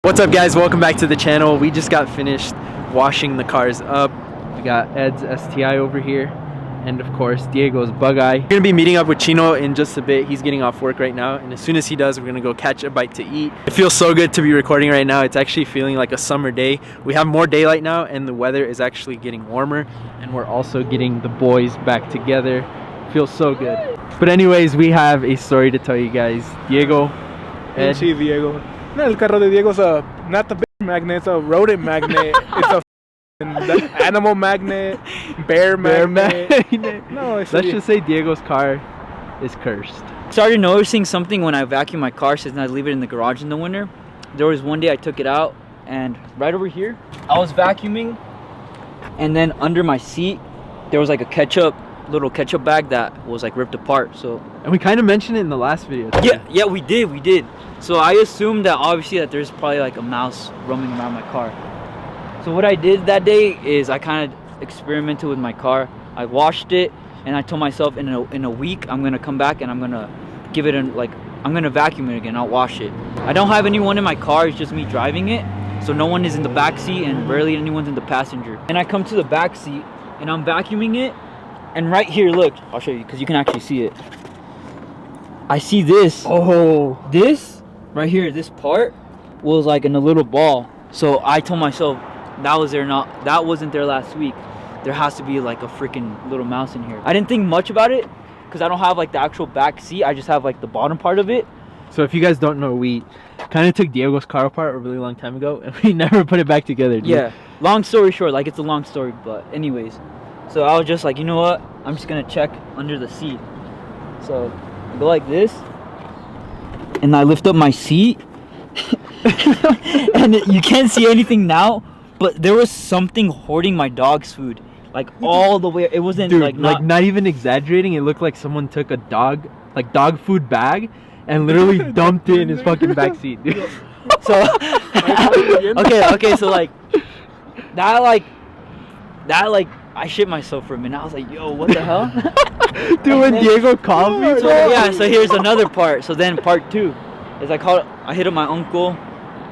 What's up guys, welcome back to the channel. We just got finished washing the cars up. We got Ed's STI over here and of course Diego's bug eye. We're gonna be meeting up with Chino in just a bit. He's getting off work right now and as soon as he does, we're gonna go catch a bite to eat. It feels so good to be recording right now. It's actually feeling like a summer day. We have more daylight now and the weather is actually getting warmer and we're also getting the boys back together. Feels so good. But anyways, we have a story to tell you guys. Diego, Ed. Sí, Diego. No, el carro de Diego's not a bitch magnet, it's a rodent magnet. It's a animal magnet, bear magnet. No, let's just say Diego's car is cursed. Started noticing something when I vacuum my car since I leave it in the garage in the winter. There was one day I took it out and right over here, I was vacuuming and then under my seat, there was like a little ketchup bag that was like ripped apart. So, and we kind of mentioned it in the last video too. Yeah, we did. So I assumed that obviously that there's probably like a mouse roaming around my car. So what I did that day is I kind of experimented with my car. I washed it and I told myself in a week I'm gonna come back and I'm gonna give it I'm gonna vacuum it again. I'll wash it. I don't have anyone in my car, it's just me driving it. So no one is in the back seat and rarely anyone's in the passenger. And I come to the back seat and I'm vacuuming it. And right here, look, I'll show you because you can actually see it. I see this. Oh, this right here, this part was like in a little ball. So I told myself that wasn't there last week. There has to be like a freaking little mouse in here. I didn't think much about it because I don't have like the actual back seat. I just have like the bottom part of it. So if you guys don't know, we kind of took Diego's car apart a really long time ago and we never put it back together, dude. Yeah, long story short, like it's a long story, but anyways. So I was just like, you know what? I'm just gonna check under the seat. So I go like this, and I lift up my seat, and you can't see anything now, but there was something hoarding my dog's food, like all the way. It wasn't, dude, like not even exaggerating. It looked like someone took a dog food bag and literally dumped it in his fucking back seat, dude. So okay, so like that I shit myself for a minute. I was like, yo, what the hell? Dude, when Diego called me. So here's another part. So then part two is I hit up my uncle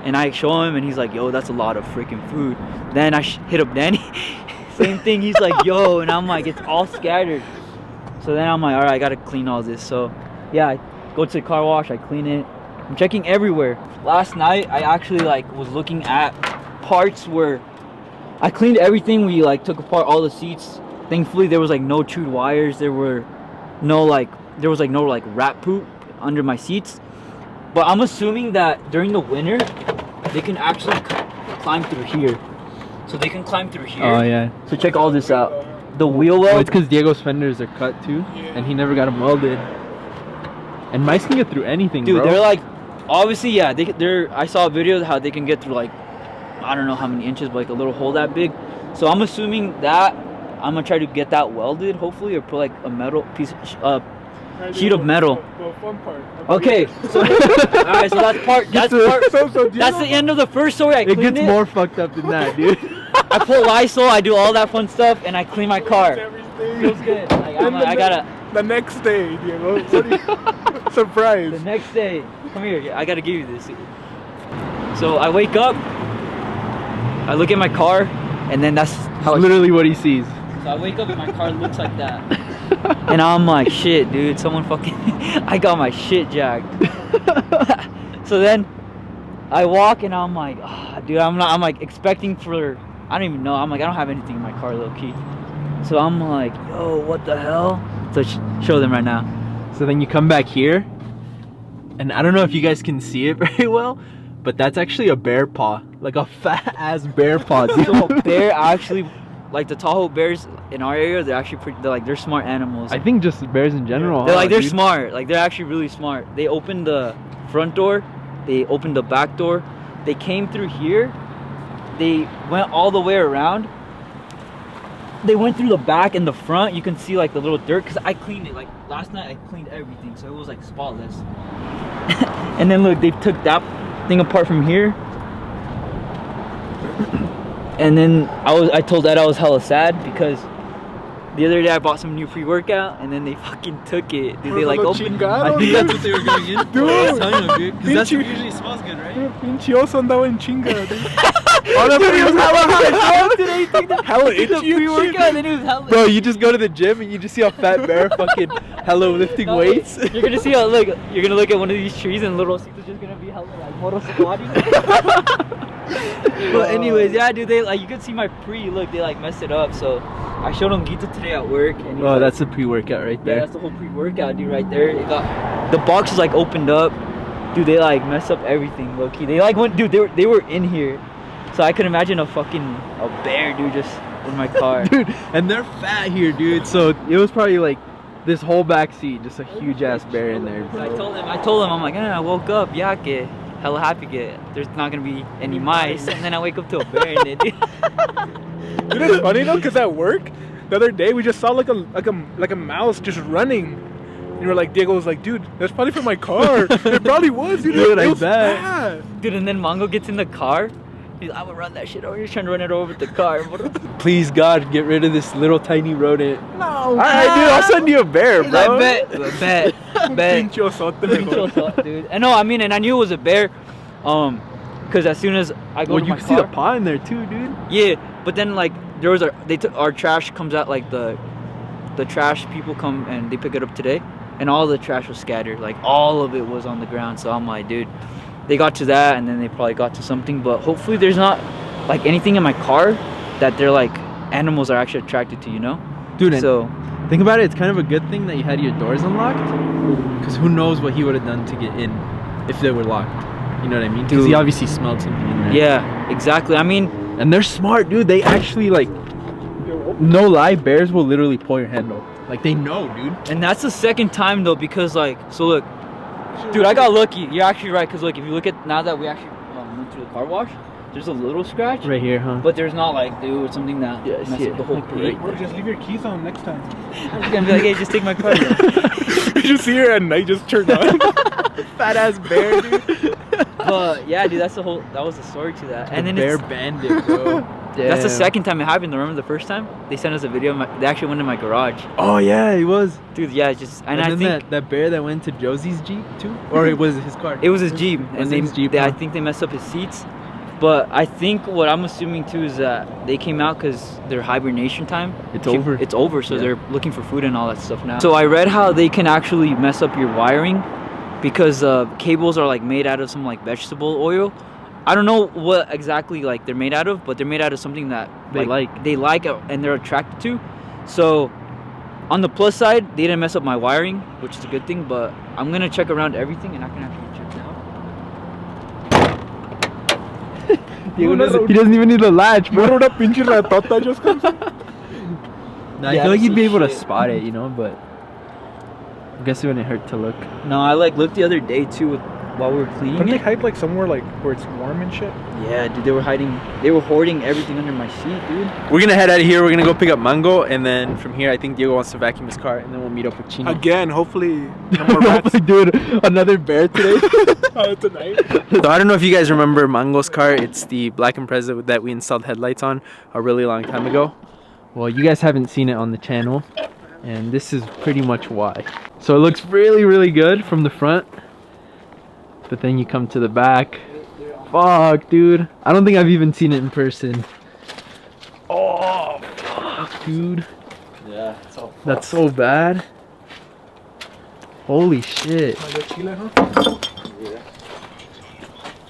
and I show him and he's like, yo, that's a lot of freaking food. Then I hit up Danny. Same thing. He's like, yo, and I'm like, it's all scattered. So then I'm like, all right, I got to clean all this. So yeah, I go to the car wash, I clean it. I'm checking everywhere. Last night, I actually was looking at parts where I cleaned everything. We took apart all the seats. Thankfully there was no chewed wires. There was no rat poop under my seats. But I'm assuming that during the winter they can actually climb through here. So they can climb through here. Oh yeah. So check all this out. The wheel well. Oh, it's because Diego's fenders are cut too, and he never got them welded. And mice can get through anything, dude, bro. They're obviously, yeah. I saw a video of how they can get through I don't know how many inches, but a little hole that big. So I'm assuming that I'm gonna try to get that welded, hopefully, or put a metal piece, sheet of metal. Okay, so all right, so that's part. That's the end of the first story. I cleaned it. It gets more fucked up than that, dude. I put Lysol, I do all that fun stuff, and I clean my car. Feels good. I gotta. The next day, Diego. Surprise. The next day, come here. I gotta give you this. So I wake up. I look at my car, and then that's how literally what he sees. So I wake up and my car looks like that, and I'm like, shit, dude, someone fucking, I got my shit jacked. So then I walk and I'm like, dude, I'm expecting for, I don't even know. I'm like, I don't have anything in my car, low key. So I'm like, yo, what the hell? So show them right now. So then you come back here, and I don't know if you guys can see it very well, but that's actually a bear paw, like a fat ass bear paw. So a bear actually, the Tahoe bears in our area, they're actually they're smart animals. I think just bears in general. They're smart. They're actually really smart. They opened the front door, they opened the back door, they came through here, they went all the way around. They went through the back and the front. You can see the little dirt because I cleaned it. Last night I cleaned everything, so it was spotless. And then look, they took that thing apart from here, and then I told Dad I was hella sad because the other day I bought some new pre-workout and then they fucking took it. Dude, they like Lo opened. chingaron, I think dude. that's what they were going in for. Dude. I was telling them, dude. Because that's what Pinche- usually smells good, right? Dude, pinche oso andaba en chinga, dude. Dude, he was hella high, bro. Today he took the Hella he took the itchy and pre-workout shit. and then he was hella. Bro, you just go to the gym and you just see a fat bear fucking hella lifting No, weights. You're gonna see how you're gonna look at one of these trees and little Rosita's just gonna be hella like moto squatting. But anyways, yeah, dude, they like you could see my look, they like messed it up. So I showed him Gita today at work and he's Oh, like, that's a pre-workout right yeah, there. that's the whole pre-workout, dude, right there. It got the box is like opened up, dude. They like messed up everything, low key. They like went, dude. They were in here, so I could imagine a bear, dude, just in my car. Dude, and they're fat here, dude. So it was probably like this whole back seat, just a huge ass bear in there. So Bro. I told him, I'm like, I woke up, yake, hella happy, there's not gonna be any mice, and then I wake up to a bear in it, dude. Dude, it's funny though, cause at work the other day we just saw like a mouse just running, and we're like, Diego was like, dude, that's probably from my car. It probably was, dude. Dude, I it was bet. fat. Dude, and then Mongo gets in the car. He's like, I would run that shit over. He's trying to run it over with the car. Please God, get rid of this little tiny rodent. No. Alright, dude, I'll send you a bear, bro. I bet. Pinche osote, mejor. Dude. And no, I mean, and I knew it was a bear, because as soon as I go Well, to you my can car, see the paw in there too, dude. yeah. But then like there was our trash comes out, like the trash people come and they pick it up today, and all the trash was scattered, like all of it was on the ground. So I'm like, dude, they got to that, and then they probably got to something. But hopefully there's not like anything in my car that they're like animals are actually attracted to, you know? Dude, and So think about it. It's kind of a good thing that you had your doors unlocked, because who knows what he would have done to get in if they were locked. You know what I mean? Because he Dude. obviously smelled something in there. yeah, exactly. I mean, And they're smart, dude. They actually like, no lie, bears will literally pull your handle. Like they know, dude. and that's the second time though, because like, so look, dude, I got lucky. You're actually right, because look, if you look at now that we actually went through the car wash, there's a little scratch, Right here, huh? but there's not like, dude, something that Yeah, I messed see up it. the whole Like, paint. right Bro, just leave your keys on next time. I'm just gonna be like, hey, just take my car. You see her at night just turned on. fat ass bear, dude. But yeah, dude, that was the story to that. And then bear it's, bandit, bro. that's the Damn. second time it happened. Remember the first time they sent us a video? They actually went in my garage, Oh yeah, he was. dude. Yeah, it's just and And I then think that bear that went to Josie's Jeep too, or it was his car. it was his Jeep, Was and they, his Jeep, they I huh? think they messed up his seats. But I think what I'm assuming too is that they came out because their hibernation time. It's over. It's over, so Yeah. they're looking for food and all that stuff now. So I read how they can actually mess up your wiring because cables are like made out of some like vegetable oil. I don't know what exactly like they're made out of, but they're made out of something that They like. and they're attracted to. So on the plus side, they didn't mess up my wiring, which is a good thing. But I'm gonna check around everything, and I can actually check now. He doesn't even need the latch, bro. Bro, una pinche ratota just comes in. Nah, I Yeah, feel like that's you'd be some able to shit. spot it, you know, but I guess it wouldn't hurt to look. No, I like looked the other day too while we were cleaning Don't they it. hide like somewhere like where it's warm and shit? Yeah, dude, they were hoarding everything under my seat, dude. We're gonna head out of here. We're gonna go pick up Mango, and then from here, I think Diego wants to vacuum his car, and then we'll meet up with Chino. Again, hopefully no more rats. Dude, another bear today. Tonight. So I don't know if you guys remember Mango's car. It's the Black Impreza that we installed headlights on a really long time ago. Well, you guys haven't seen it on the channel, and this is pretty much why. So it looks really, really good from the front, but then you come to the back. Fuck, dude. I don't think I've even seen it in person. Oh, fuck, dude. Yeah, it's all That's so bad. Holy shit.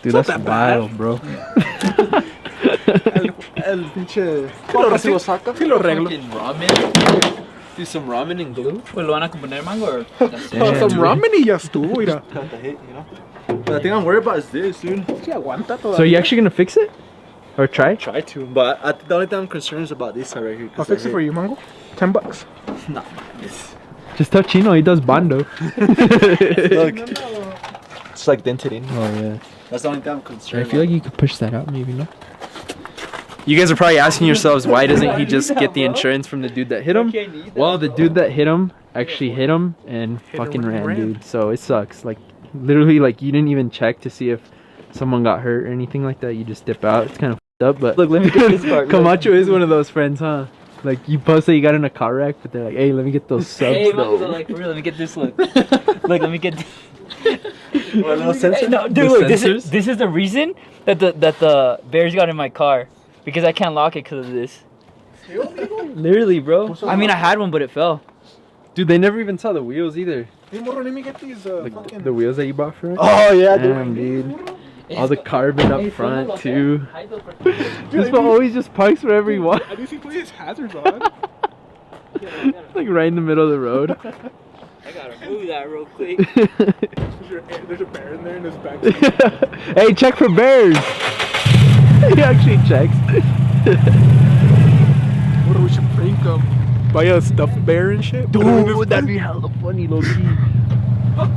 Dude, that's not that bad. wild, bro. El pinche. Sí lo arreglo. Ramen. Do some ramen and glue. Pues lo van a componer Mango or Damn, Some dude. ramen y ya estuvo, mira. Got the hit, you know. But the thing I'm worried about is this, dude. Sí aguanta todavía. So you actually gonna fix it? Or try? Try to, but the only thing I'm concerned is about this side right here. I'll fix it for you, Mango. $10. Nah. Just tell Chino, he does bando. Look, it's like dented in. Oh yeah. That's the only thing I'm I concerned. feel like you could push that out, maybe, no? You guys are probably asking yourselves, why doesn't he just get the insurance from the dude that hit him? Well, the dude that hit him actually hit him and Hit him fucking when he ran, ran. dude. So it sucks. Like, literally, like, you didn't even check to see if someone got hurt or anything like that. You just dip out. It's kind of f***ed up, but Look, let me get this part. Camacho is one of those friends, huh? Like you post that you got in a car wreck, but they're like, hey, let me get those subs Hey, though. Mom, like, for real, let me get this look. Look, let me get this. What, little sensor? Hey, no, The dude, look, sensors? this is the reason that the bears got in my car. Because I can't lock it because of this. Literally, bro. I mean, I had one, but it fell. Dude, they never even saw the wheels either. Hey, Morro, let me get these Like fucking... the wheels that you bought for it. Oh yeah, Damn, dude. All the carbon up front too. This Dude, one always just parks wherever he wants. At least he put his hazards on. Like right in the middle of the road. I gotta move that real quick. There's a bear in there in his back seat. Hey, check for bears. He actually checks. What, we should prank him? Buy a stuffed bear and shit? Dude, that'd be hella funny, low-key. Fuck,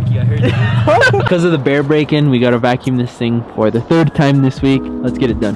I heard that. Because of the bear break-in, we gotta vacuum this thing for the 3rd time this week. Let's get it done.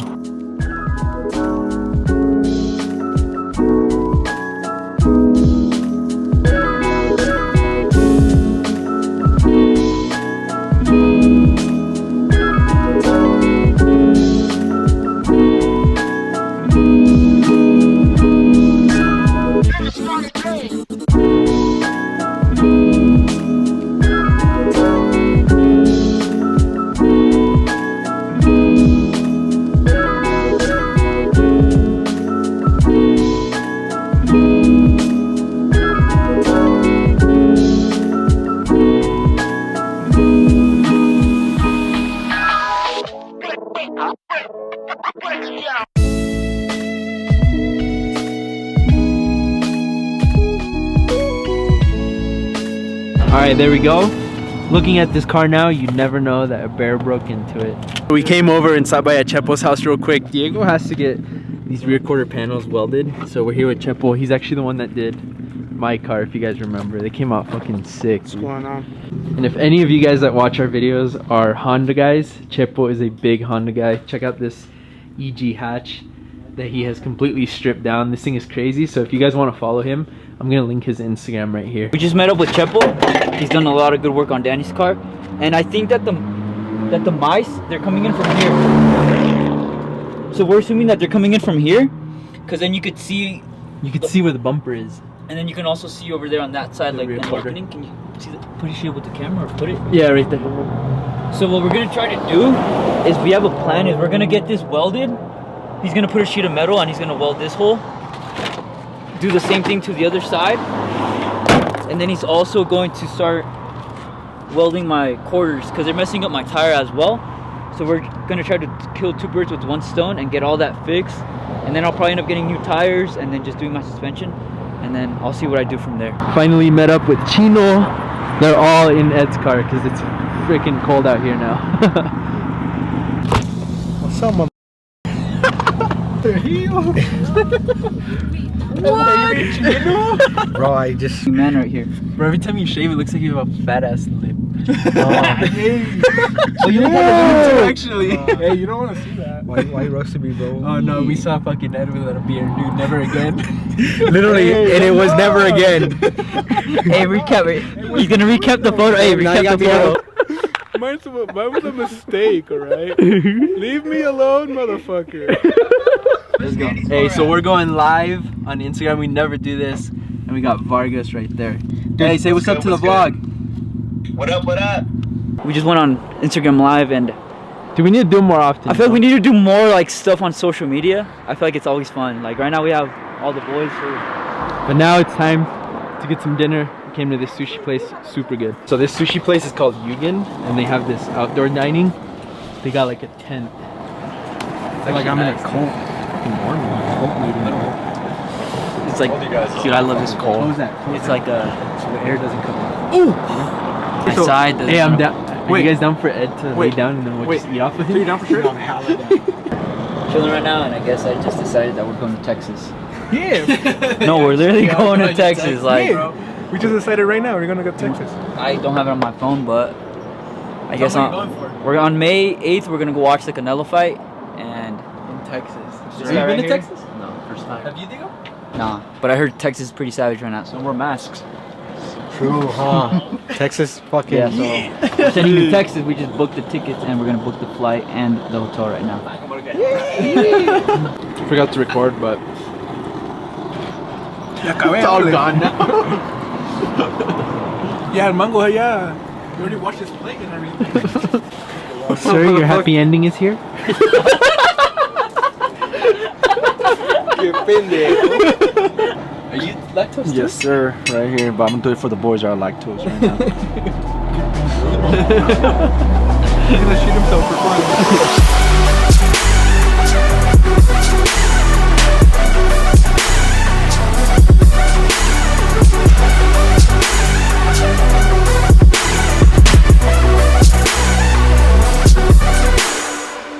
Alright, there we go. Looking at this car now, you never know that a bear broke into it. We came over and stopped by at Chepo's house real quick. Diego has to get these rear quarter panels welded. So we're here with Chepo. He's actually the one that did my car, if you guys remember. They came out fucking sick. What's going on? And if any of you guys that watch our videos are Honda guys, Chepo is a big Honda guy. Check out this EG hatch that he has completely stripped down. This thing is crazy. So if you guys want to follow him, I'm gonna link his Instagram right here. We just met up with Chepo. He's done a lot of good work on Danny's car, and I think that the mice, they're coming in from here. So we're assuming that they're coming in from here, because then you could see. You can see where the bumper is. And then you can also see over there on that side, The like rear an quarter. opening. Can you see that? Put it with the camera, or put it. Yeah, right there. So what we're gonna try to do is we have a plan. Is we're gonna get this welded. He's gonna put a sheet of metal and he's gonna weld this hole. Do the same thing to the other side, and then he's also going to start welding my quarters because they're messing up my tire as well. So we're gonna try to kill 2 birds with 1 stone and get all that fixed, and then I'll probably end up getting new tires and then just doing my suspension, and then I'll see what I do from there. Finally met up with Chino. They're all in Ed's car because it's freaking cold out here now. What's up, mom? What? Bro, I just. Man, right here. Bro, every time you shave, it looks like you have a fat ass lip. Oh, you look like a lip too, actually. Hey, you don't want to see that. Why roasted me, bro? Oh no, we saw fucking Ed without a beard, dude. Never again. Literally, and it was never again. Hey, recap it. He's gonna recap the photo. Hey, Now you recap got the me photo. Mine was a mistake, alright? Leave me alone, motherfucker. Let's go. Hey, so we're going live on Instagram. We never do this, and we got Vargas right there. Hey, say what's up to the vlog. What up, what up? We just went on Instagram Live, and Do we need to do it more often? I feel like we need to do more like stuff on social media. I feel like it's always fun. Like right now we have all the boys. But now it's time to get some dinner. We came to this sushi place, super good. So this sushi place is called Yugen, and they have this outdoor dining. They got like a tent. It's Like I'm in a cult. It's like, dude, I love this cold. Close that. It's like a so the air doesn't come out. my side. Hey, I'm down. Are Wait. you guys down for Ed to lay down and then we'll just eat off with Are you him? down for sure? Chilling right now, and I guess I just decided that we're going to Texas. Yeah. No, we're literally going to Texas. Like, Yeah. We just decided right now we're gonna go to Texas. I don't have it on my phone, but I guess we're on May 8th. We're gonna go watch the Canelo fight, and In Texas. Just Have you right been to here? Texas? No, first time. Have you, Diego? nah. But I heard Texas is pretty savage right now, so wear masks. True, huh? Texas fucking. Yeah, so we're sending you to Texas. We just booked the tickets, and we're gonna book the flight and the hotel right now. Forgot to record, but It's all gone now. Yeah, mango, yeah. You already washed his plate and everything. Sir, your happy ending is here. Are you lactose? Yes, sir. Right here, but I'm gonna do it for the boys that are lactose right now. He's gonna shoot himself for fun.